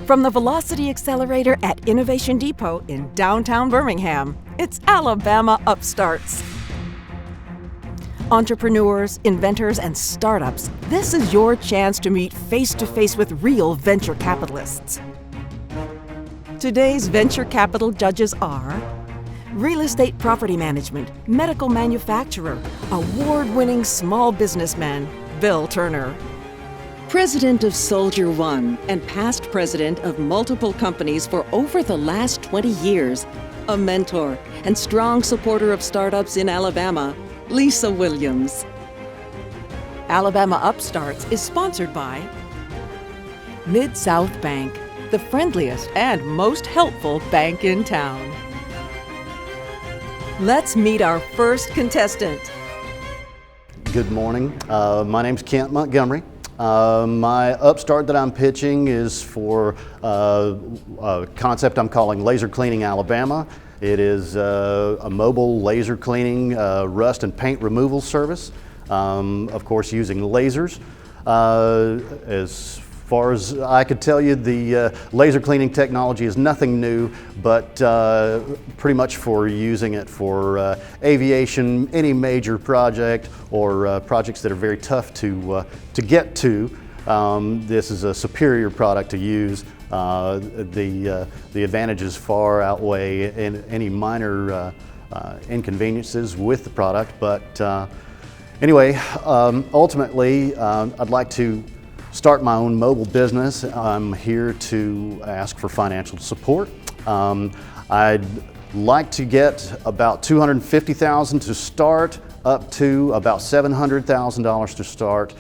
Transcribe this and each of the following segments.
From the Velocity Accelerator at Innovation Depot in downtown Birmingham, it's Alabama Upstarts. Entrepreneurs, inventors, and startups, this is your chance to meet face-to-face with real venture capitalists. Today's venture capital judges are real estate property management, medical manufacturer, award-winning small businessman, Bill Turner. President of Soldier One and past president of multiple companies for over the last 20 years, a mentor and strong supporter of startups in Alabama, Lisa Williams. Alabama Upstarts is sponsored by Mid-South Bank, the friendliest and most helpful bank in town. Let's meet our first contestant. Good morning. My name's Kent Montgomery. My upstart that I'm pitching is for a concept I'm calling Laser Cleaning Alabama. It is a mobile laser cleaning, rust and paint removal service, of course using lasers. As far as I could tell you, the laser cleaning technology is nothing new, but pretty much for using it for aviation, any major project, or projects that are very tough to get to. This is a superior product to use. The advantages far outweigh any minor inconveniences with the product, but anyway, ultimately, I'd like to start my own mobile business. I'm here to ask for financial support. I'd like to get about $250,000 to start, up to about $700,000 to start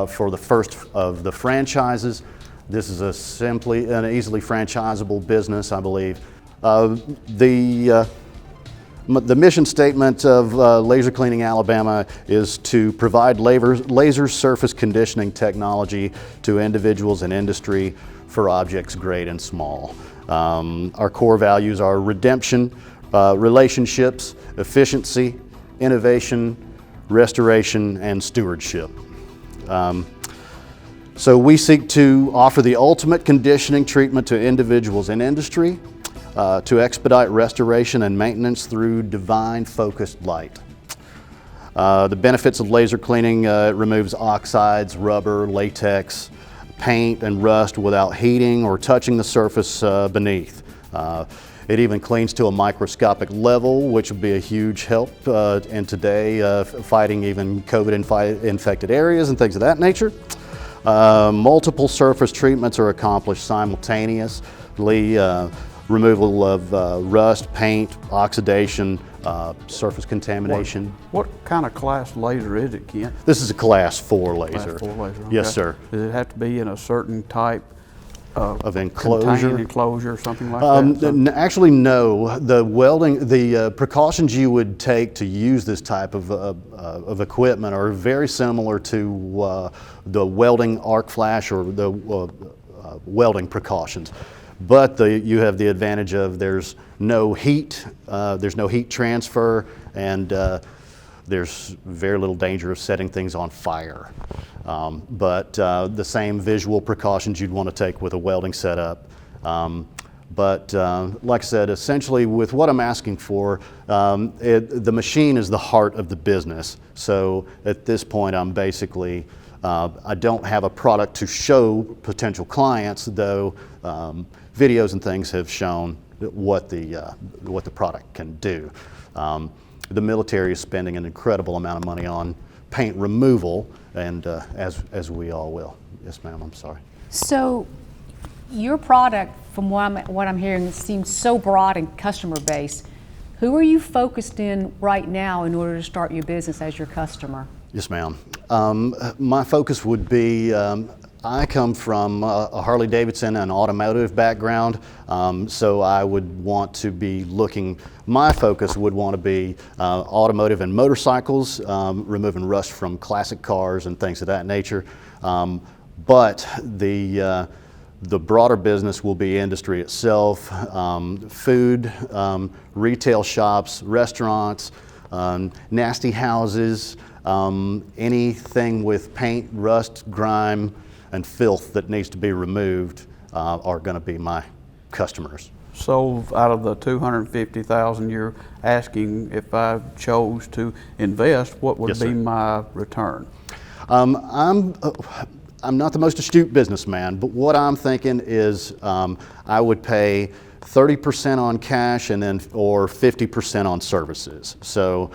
for the first of the franchises. This is a simply and easily franchisable business, I believe. The mission statement of Laser Cleaning Alabama is to provide laser surface conditioning technology to individuals and industry for objects great and small. Our core values are redemption, relationships, efficiency, innovation, restoration, and stewardship. So we seek to offer the ultimate conditioning treatment to individuals in industry, to expedite restoration and maintenance through divine focused light. The benefits of laser cleaning, it removes oxides, rubber, latex, paint, and rust without heating or touching the surface beneath. It even cleans to a microscopic level, which would be a huge help in today fighting even COVID-infected areas and things of that nature. Multiple surface treatments are accomplished simultaneously. Removal of rust, paint, oxidation, surface contamination. What kind of class laser is it, Kent? This is a class 4 laser. Class 4 laser, okay. Yes, sir. Does it have to be in a certain type of enclosure? Contained enclosure, something like that? Actually, no. The welding, the precautions you would take to use this type of equipment are very similar to the welding arc flash or the welding precautions. But you have the advantage of there's no heat transfer, and there's very little danger of setting things on fire. But the same visual precautions you'd want to take with a welding setup. But like I said, essentially with what I'm asking for, the machine is the heart of the business. So at this point, I'm basically, I don't have a product to show potential clients, though videos and things have shown what the product can do. The military is spending an incredible amount of money on paint removal, and as we all will. Yes, ma'am, I'm sorry. So your product, from what I'm hearing, seems so broad and customer base. Who are you focused in right now in order to start your business as your customer? Yes, ma'am. My focus would be, I come from a Harley-Davidson and automotive background, so I would want to be looking, my focus would want to be automotive and motorcycles, removing rust from classic cars and things of that nature. But the broader business will be industry itself, food, retail shops, restaurants, nasty houses, anything with paint, rust, grime, and filth that needs to be removed. are going to be my customers. So out of the $250,000 you're asking, if I chose to invest, what would Yes, sir. be my return? I'm not the most astute businessman, but what I'm thinking is I would pay 30% on cash and then or 50% on services. So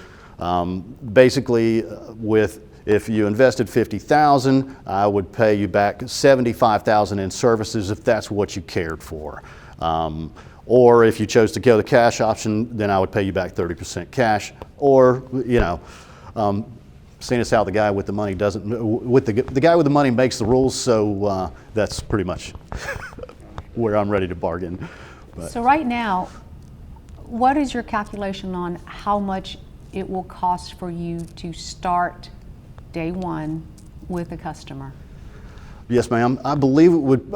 basically, if you invested $50,000, I would pay you back $75,000 in services if that's what you cared for. Or if you chose to go the cash option, then I would pay you back 30% cash. Or, you know, seeing as how the guy with the money doesn't, the guy with the money makes the rules, so that's pretty much where I'm ready to bargain. But. So right now, what is your calculation on how much it will cost for you to start day one with a customer? Yes, ma'am. I believe it would.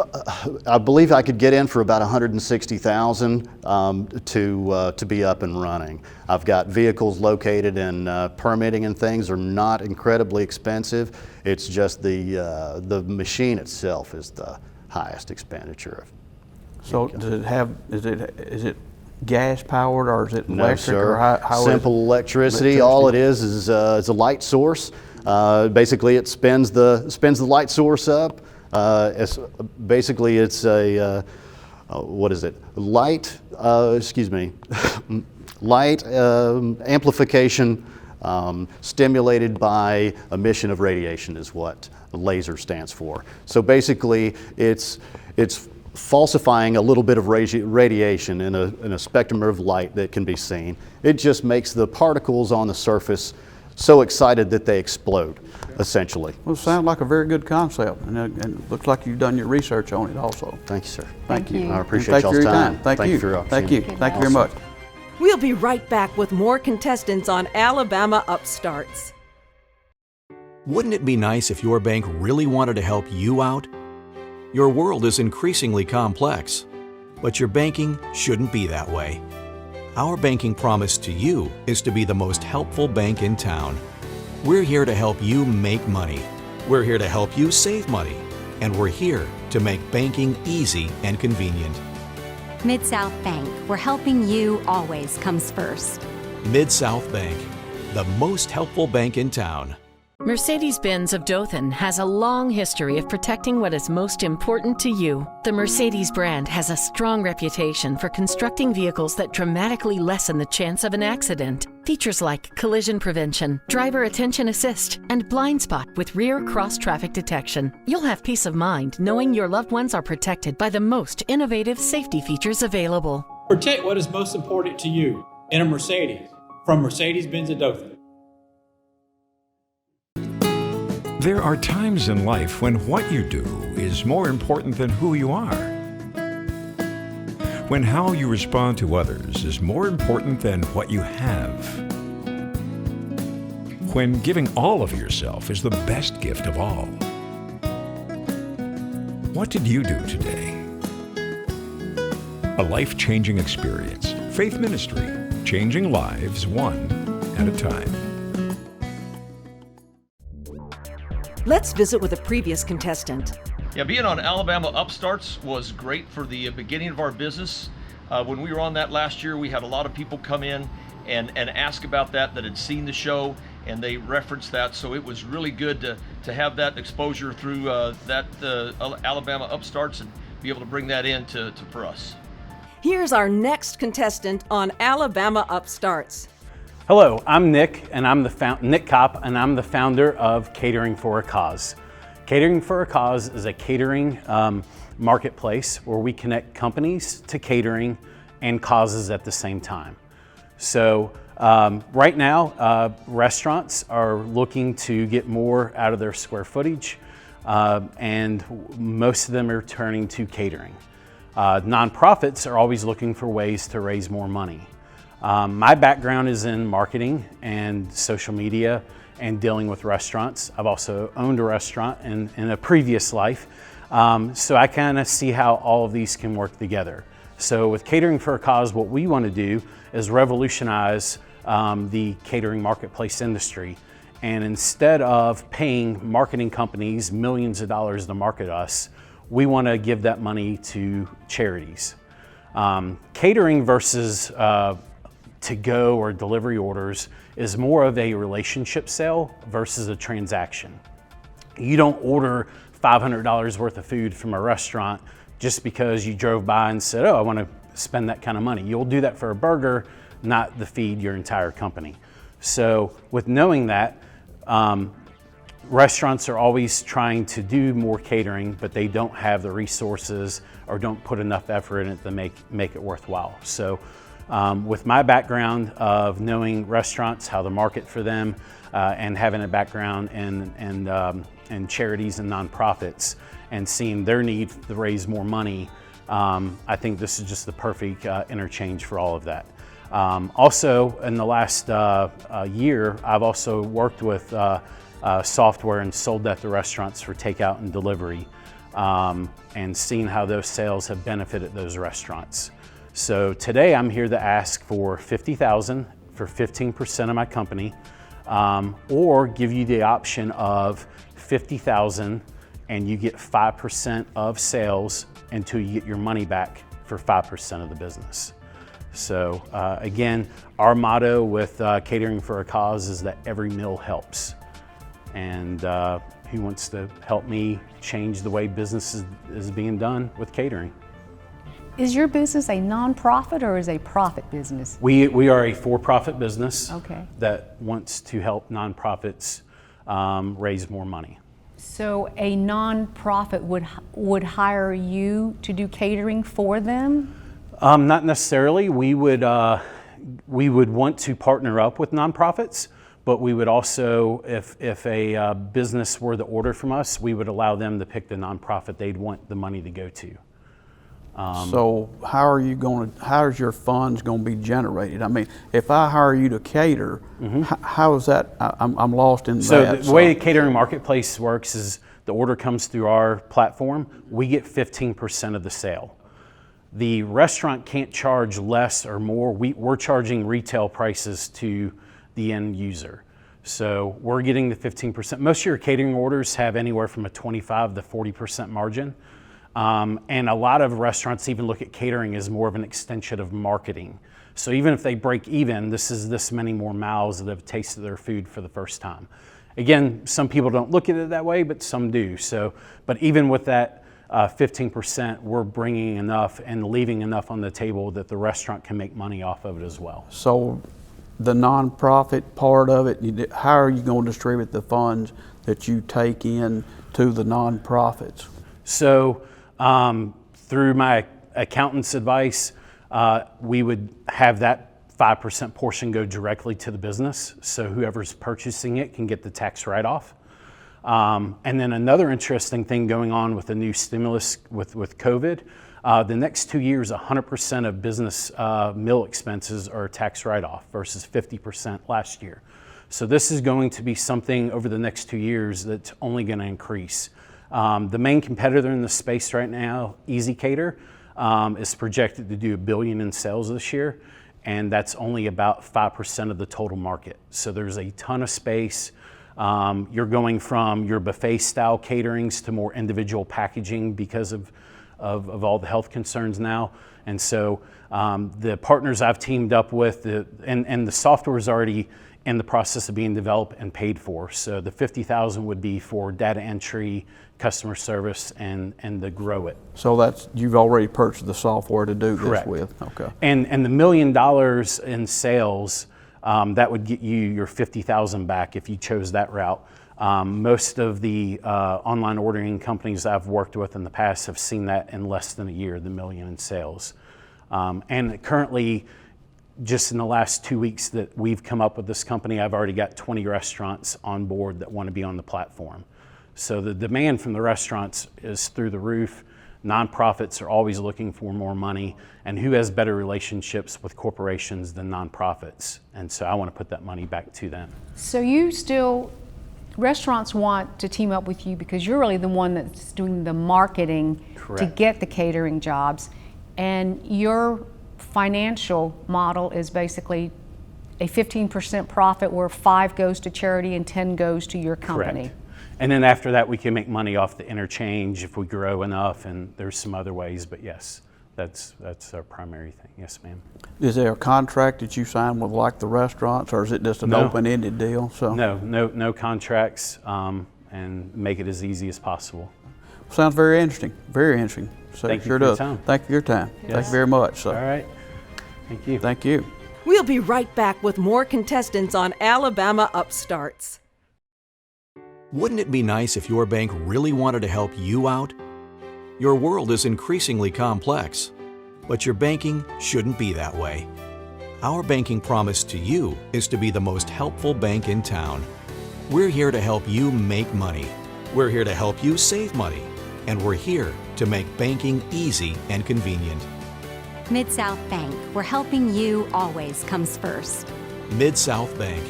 I believe I could get in for about $160,000 to be up and running. I've got vehicles located, and permitting and things are not incredibly expensive. It's just the machine itself is the highest expenditure. So does it have? Is it gas powered or is it No, electric? sir. Or how Simple electricity. All it is a light source. Basically, it spins the light source up. Basically, it's a what is it? Light. Light amplification stimulated by emission of radiation is what laser stands for. So basically, it's falsifying a little bit of radiation in a spectrum of light that can be seen. It just makes the particles on the surface so excited that they explode, essentially. Well, it sounds like a very good concept, and it looks like you've done your research on it also. Thank you, sir. Thank you. I appreciate y'all's time. Thank you. For your Thank you. opportunity. Thank you very much. We'll be right back with more contestants on Alabama Upstarts. Wouldn't it be nice if your bank really wanted to help you out? Your world is increasingly complex, but your banking shouldn't be that way. Our banking promise to you is to be the most helpful bank in town. We're here to help you make money. We're here to help you save money. And we're here to make banking easy and convenient. Mid-South Bank, where helping you always comes first. Mid-South Bank, the most helpful bank in town. Mercedes-Benz of Dothan has a long history of protecting what is most important to you. The Mercedes brand has a strong reputation for constructing vehicles that dramatically lessen the chance of an accident. Features like collision prevention, driver attention assist, and blind spot with rear cross-traffic detection. You'll have peace of mind knowing your loved ones are protected by the most innovative safety features available. Protect what is most important to you in a Mercedes from Mercedes-Benz of Dothan. There are times in life when what you do is more important than who you are. When how you respond to others is more important than what you have. When giving all of yourself is the best gift of all. What did you do today? A life-changing experience. Faith Ministry, changing lives one at a time. Let's visit with a previous contestant. Yeah, being on Alabama Upstarts was great for the beginning of our business. When we were on that last year, we had a lot of people come in and ask about that had seen the show, and they referenced that. So it was really good to have that exposure through Alabama Upstarts and be able to bring that in for us. Here's our next contestant on Alabama Upstarts. Hello, I'm Nick, and I'm Nick Kopp, and I'm the founder of Catering for a Cause. Catering for a Cause is a catering marketplace where we connect companies to catering and causes at the same time. So right now, restaurants are looking to get more out of their square footage, and most of them are turning to catering. Nonprofits are always looking for ways to raise more money. My background is in marketing and social media and dealing with restaurants. I've also owned a restaurant in a previous life, so I kind of see how all of these can work together. So with Catering for a Cause, what we want to do is revolutionize the catering marketplace industry. And instead of paying marketing companies millions of dollars to market us, we want to give that money to charities. Catering versus to-go or delivery orders is more of a relationship sale versus a transaction. You don't order $500 worth of food from a restaurant just because you drove by and said, oh, I want to spend that kind of money. You'll do that for a burger, not to feed your entire company. So with knowing that, restaurants are always trying to do more catering, but they don't have the resources or don't put enough effort in it to make it worthwhile. So with my background of knowing restaurants, how to market for them, and having a background in charities and nonprofits, and seeing their need to raise more money, I think this is just the perfect interchange for all of that. Also, in the last year, I've also worked with software and sold that to restaurants for takeout and delivery, and seen how those sales have benefited those restaurants. So today I'm here to ask for $50,000 for 15% of my company, or give you the option of $50,000 and you get 5% of sales until you get your money back for 5% of the business. So again, our motto with Catering for a Cause is that every meal helps. And who wants to help me change the way business is being done with catering? Is your business a nonprofit or is a profit business? We are a for-profit business that wants to help nonprofits raise more money. So a nonprofit would hire you to do catering for them? Not necessarily. We would want to partner up with nonprofits, but we would also, if a business were to order from us, we would allow them to pick the nonprofit they'd want the money to go to. So how is your funds going to be generated? I mean, if I hire you to cater, how is that? I'm lost in that. So the way Catering Marketplace works is the order comes through our platform. We get 15% of the sale. The restaurant can't charge less or more. We're charging retail prices to the end user. So we're getting the 15%. Most of your catering orders have anywhere from a 25 to 40% margin. And a lot of restaurants even look at catering as more of an extension of marketing. So even if they break even, this is this many more mouths that have tasted their food for the first time. Again, some people don't look at it that way, but some do. So, but even with that 15%, we're bringing enough and leaving enough on the table that the restaurant can make money off of it as well. So the nonprofit part of it, how are you going to distribute the funds that you take in to the nonprofits? So through my accountant's advice, we would have that 5% portion go directly to the business. So whoever's purchasing it can get the tax write-off. And then another interesting thing going on with the new stimulus with COVID, the next 2 years, 100% of business meal expenses are tax write-off versus 50% last year. So this is going to be something over the next 2 years that's only going to increase. The main competitor in the space right now, Easy Cater, is projected to do $1 billion in sales this year, and that's only about 5% of the total market. So there's a ton of space. You're going from your buffet style caterings to more individual packaging because of all the health concerns now. And so the partners I've teamed up with, and the software is already in the process of being developed and paid for. So the $50,000 would be for data entry, customer service, and to grow it. So you've already purchased the software to do Correct. This with. Okay. And the $1 million in sales, that would get you your $50,000 back if you chose that route. Most of the online ordering companies I've worked with in the past have seen that in less than a year, the $1 million in sales. And currently, just in the last 2 weeks that we've come up with this company, I've already got 20 restaurants on board that want to be on the platform. So the demand from the restaurants is through the roof. Nonprofits are always looking for more money, and who has better relationships with corporations than nonprofits? And so I want to put that money back to them. So restaurants want to team up with you because you're really the one that's doing the marketing Correct. to get the catering jobs, and your financial model is basically a 15% profit where 5 goes to charity and 10 goes to your company. Correct. And then after that, we can make money off the interchange if we grow enough, and there's some other ways, but yes, that's our primary thing. Yes, ma'am. Is there a contract that you sign with like the restaurants, or is it just an open-ended deal? So No contracts, and make it as easy as possible. Sounds very interesting, very interesting. So Thank you sure for your does. time. Thank you for your time. Yes. Thank you very much. So. All right. Thank you. Thank you. We'll be right back with more contestants on Alabama Upstarts. Wouldn't it be nice if your bank really wanted to help you out? Your world is increasingly complex, but your banking shouldn't be that way. Our banking promise to you is to be the most helpful bank in town. We're here to help you make money. We're here to help you save money. And we're here to make banking easy and convenient. Mid-South Bank, where helping you always comes first. Mid-South Bank,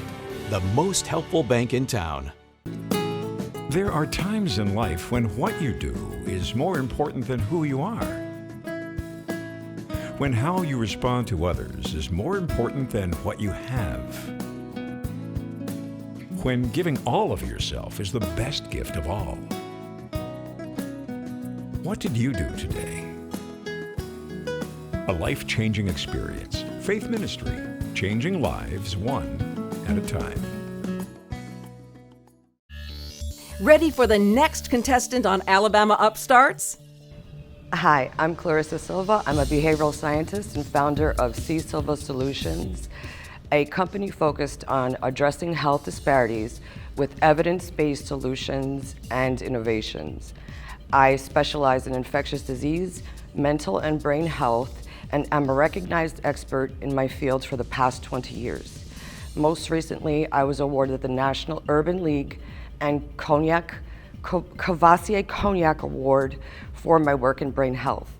the most helpful bank in town. There are times in life when what you do is more important than who you are. When how you respond to others is more important than what you have. When giving all of yourself is the best gift of all. What did you do today? A life-changing experience. Faith Ministry, changing lives one at a time. Ready for the next contestant on Alabama Upstarts? Hi, I'm Clarissa Silva. I'm a behavioral scientist and founder of C. Silva Solutions, a company focused on addressing health disparities with evidence-based solutions and innovations. I specialize in infectious disease, mental and brain health, and am a recognized expert in my field for the past 20 years. Most recently, I was awarded the National Urban League and Cavassier Cognac Award for my work in brain health.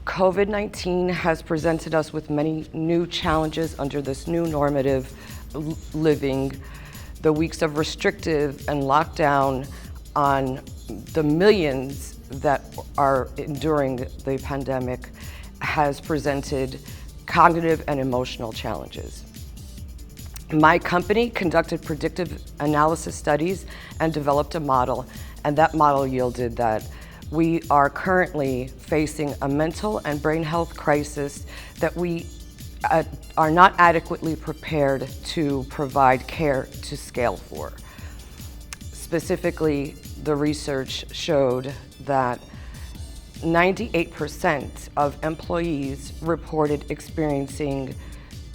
COVID-19 has presented us with many new challenges under this new normative living. The weeks of restrictive and lockdown on the millions that are enduring the pandemic has presented cognitive and emotional challenges. My company conducted predictive analysis studies and developed a model, and that model yielded that we are currently facing a mental and brain health crisis that we are not adequately prepared to provide care to scale for. Specifically, the research showed that 98% of employees reported experiencing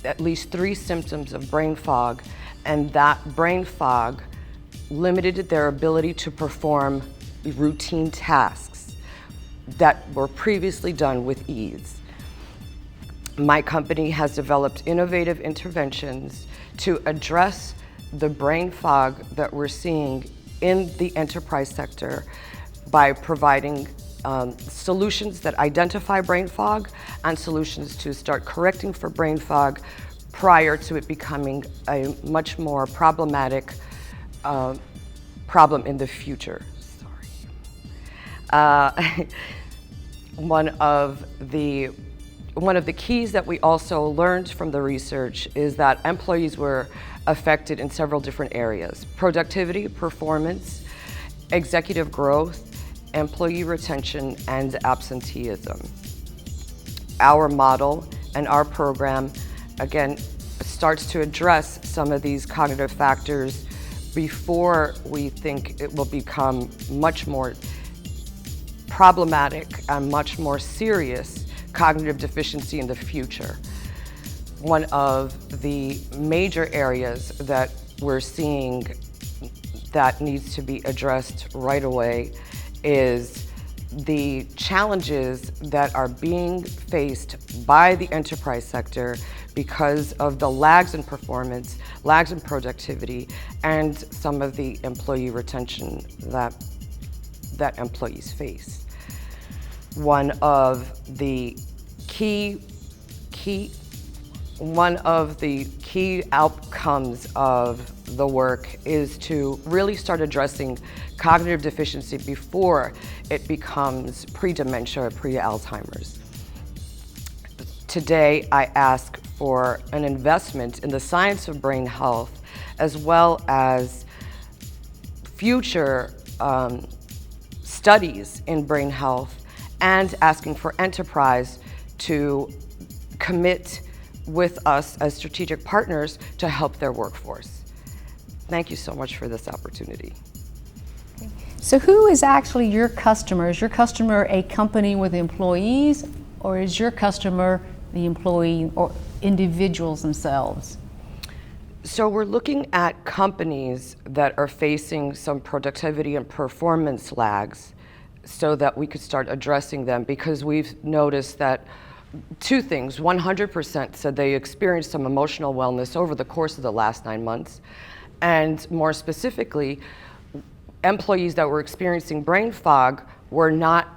at least 3 symptoms of brain fog, and that brain fog limited their ability to perform routine tasks that were previously done with ease. My company has developed innovative interventions to address the brain fog that we're seeing in the enterprise sector by providing solutions that identify brain fog and solutions to start correcting for brain fog prior to it becoming a much more problematic problem in the future. One of the keys that we also learned from the research is that employees were affected in several different areas: productivity, performance, executive growth, employee retention, and absenteeism. Our model and our program, again, starts to address some of these cognitive factors before we think it will become much more problematic and much more serious cognitive deficiency in the future. One of the major areas that we're seeing that needs to be addressed right away is the challenges that are being faced by the enterprise sector because of the lags in performance, lags in productivity, and some of the employee retention that employees face. One of the key outcomes of the work is to really start addressing cognitive deficiency before it becomes pre-dementia or pre-Alzheimer's. Today, I ask for an investment in the science of brain health, as well as future studies in brain health, and asking for enterprise to commit with us as strategic partners to help their workforce. Thank you so much for this opportunity. So who is actually your customer? Is your customer a company with employees, or is your customer the employee or individuals themselves? So we're looking at companies that are facing some productivity and performance lags so that we could start addressing them, because we've noticed that two things. 100% said they experienced some emotional wellness over the course of the last 9 months. And more specifically, employees that were experiencing brain fog were not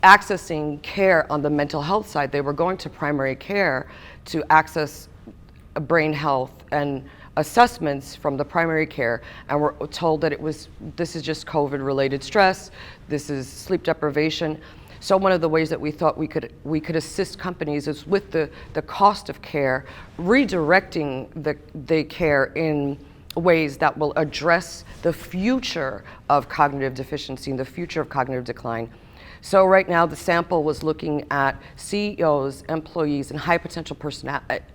accessing care on the mental health side. They were going to primary care to access brain health and assessments from the primary care, and were told that this is just COVID-related stress, this is sleep deprivation. So one of the ways that we thought we could assist companies is with the cost of care, redirecting the care in ways that will address the future of cognitive deficiency and the future of cognitive decline. So right now the sample was looking at CEOs, employees, and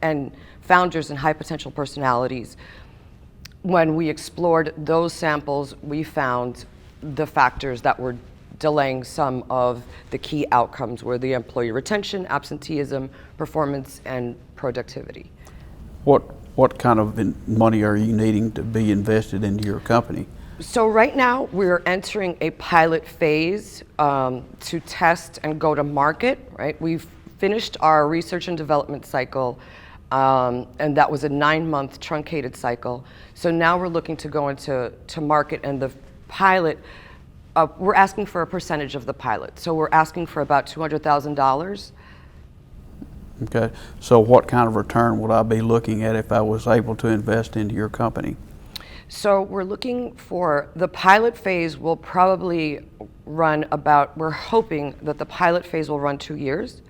and founders and high potential personalities. When we explored those samples, we found the factors that were delaying some of the key outcomes were the employee retention, absenteeism, performance, and productivity. What kind of money are you needing to be invested into your company? So right now we're entering a pilot phase to test and go to market, right? We've finished our research and development cycle, and that was a 9-month truncated cycle. So now we're looking to go into market, and the pilot, we're asking for a percentage of the pilot. So we're asking for about $200,000. Okay, so what kind of return would I be looking at if I was able to invest into your company? So we're looking for, the pilot phase will probably run about, we're hoping that the pilot phase will run 2 years,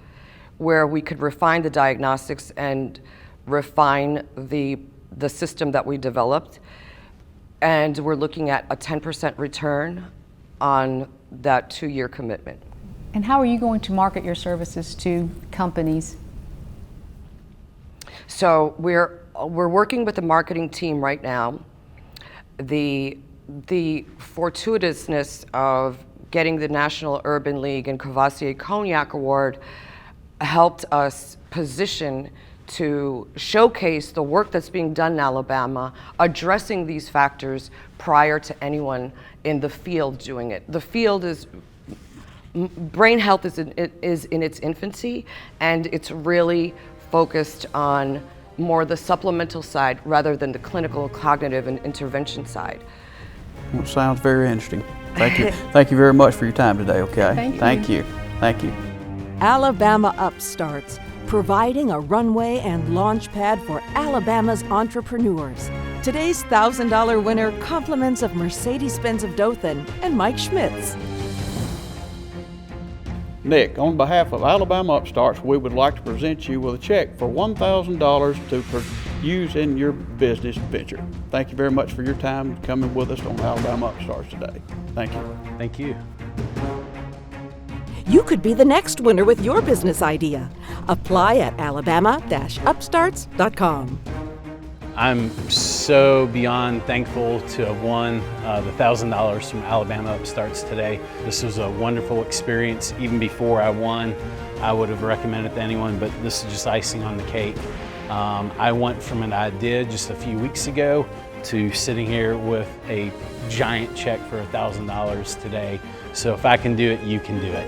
where we could refine the diagnostics and refine the system that we developed. And we're looking at a 10% return on that 2-year commitment. And how are you going to market your services to companies? So we're working with the marketing team right now. The fortuitousness of getting the National Urban League and Courvoisier Cognac Award helped us position to showcase the work that's being done in Alabama, addressing these factors prior to anyone in the field doing it. The field is, brain health is in its infancy, and it's really focused on more the supplemental side rather than the clinical, cognitive, and intervention side. Well, sounds very interesting. Thank you. Thank you very much for your time today, okay? Thank you. Thank you. Alabama Upstarts, providing a runway and launch pad for Alabama's entrepreneurs. Today's $1,000 winner, compliments of Mercedes-Benz of Dothan and Mike Schmitz. Nick, on behalf of Alabama Upstarts, we would like to present you with a check for $1,000 to use in your business venture. Thank you very much for your time coming with us on Alabama Upstarts today. Thank you. Thank you. You could be the next winner with your business idea. Apply at alabama-upstarts.com. I'm so beyond thankful to have won the $1,000 from Alabama Upstarts today. This was a wonderful experience. Even before I won, I would have recommended it to anyone, but this is just icing on the cake. I went from an idea just a few weeks ago to sitting here with a giant check for $1,000 today. So if I can do it, you can do it.